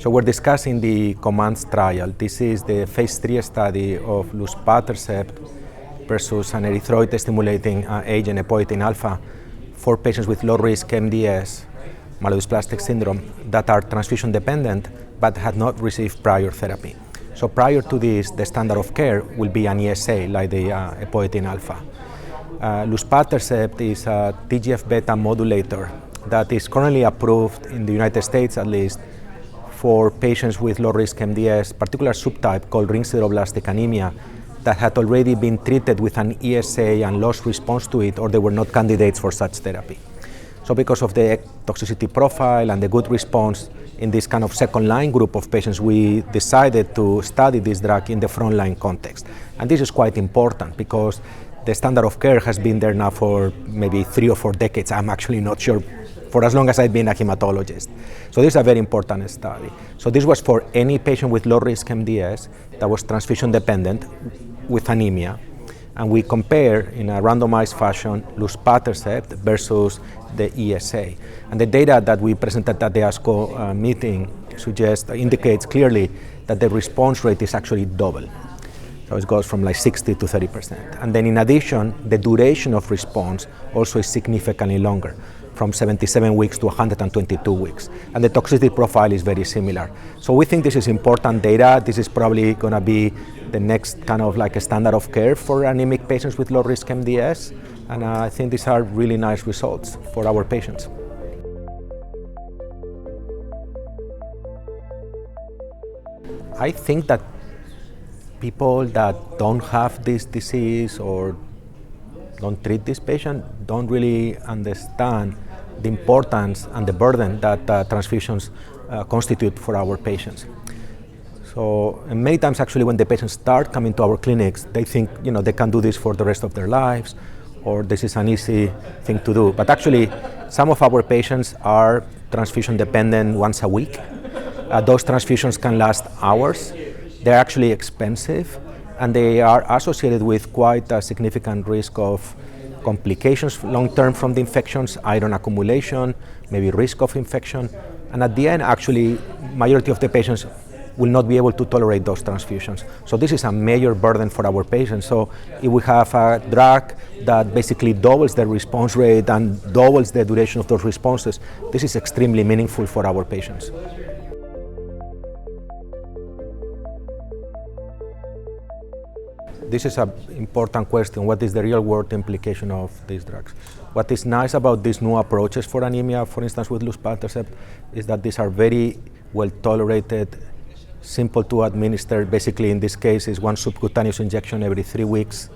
So we're discussing the COMMANDS trial. This is the phase 3 study of luspatercept versus an erythroid-stimulating agent, epoetin alfa, for patients with low-risk MDS, myelodysplastic syndrome, that are transfusion dependent but had not received prior therapy. So prior to this, the standard of care will be an ESA, like the epoetin alfa. Luspatercept is a TGF-beta modulator that is currently approved in the United States, at least, for patients with low-risk MDS, particular subtype called ring sideroblastic anemia, that had already been treated with an ESA and lost response to it, or they were not candidates for such therapy. So because of the toxicity profile and the good response in this kind of second-line group of patients, we decided to study this drug in the front-line context. And this is quite important because the standard of care has been there now for maybe 3 or 4 decades. I'm actually not sure, for as long as I've been a hematologist. So this is a very important study. So this was for any patient with low-risk MDS that was transfusion dependent with anemia. And we compare in a randomized fashion luspatercept versus the ESA. And the data that we presented at the ASCO meeting indicates clearly that the response rate is actually double. So it goes from like 60 to 30%. And then in addition, the duration of response also is significantly longer, from 77 weeks to 122 weeks. And the toxicity profile is very similar. So we think this is important data. This is probably going to be the next kind of like a standard of care for anemic patients with low-risk MDS. And I think these are really nice results for our patients. I think that people that don't have this disease or don't treat this patient don't really understand the importance and the burden that transfusions constitute for our patients. So many times actually when the patients start coming to our clinics, they think they can do this for the rest of their lives, or this is an easy thing to do. But actually some of our patients are transfusion dependent once a week. Those transfusions can last hours. They're actually expensive, and they are associated with quite a significant risk of complications long-term from the infections, iron accumulation, maybe risk of infection. And at the end, actually, majority of the patients will not be able to tolerate those transfusions. So this is a major burden for our patients. So if we have a drug that basically doubles the response rate and doubles the duration of those responses, this is extremely meaningful for our patients. This is an important question. What is the real-world implication of these drugs? What is nice about these new approaches for anemia, for instance with luspatercept, is that these are very well tolerated, simple to administer. Basically, in this case, is 1 subcutaneous injection every 3 weeks.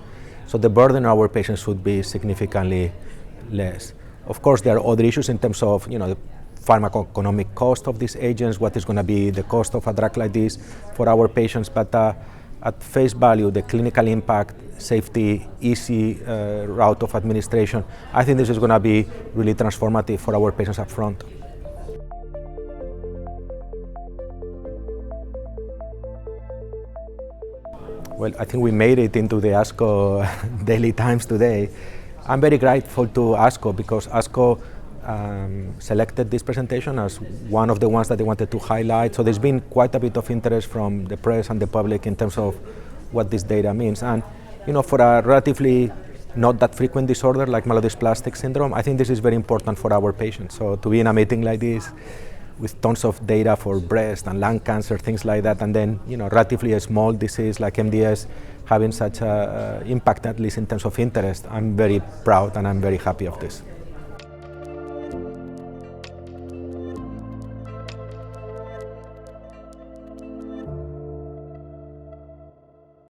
So the burden on our patients should be significantly less. Of course, there are other issues in terms of the pharmacoeconomic cost of these agents, what is going to be the cost of a drug like this for our patients. But at face value, the clinical impact, safety, easy route of administration, I think this is going to be really transformative for our patients up front. Well, I think we made it into the ASCO Daily Times today. I'm very grateful to ASCO because ASCO selected this presentation as one of the ones that they wanted to highlight. So there's been quite a bit of interest from the press and the public in terms of what this data means. And for a relatively not that frequent disorder like myelodysplastic syndrome, I think this is very important for our patients. So to be in a meeting like this with tons of data for breast and lung cancer, things like that, and then relatively a small disease like MDS having such an impact, at least in terms of interest, I'm very proud and I'm very happy of this.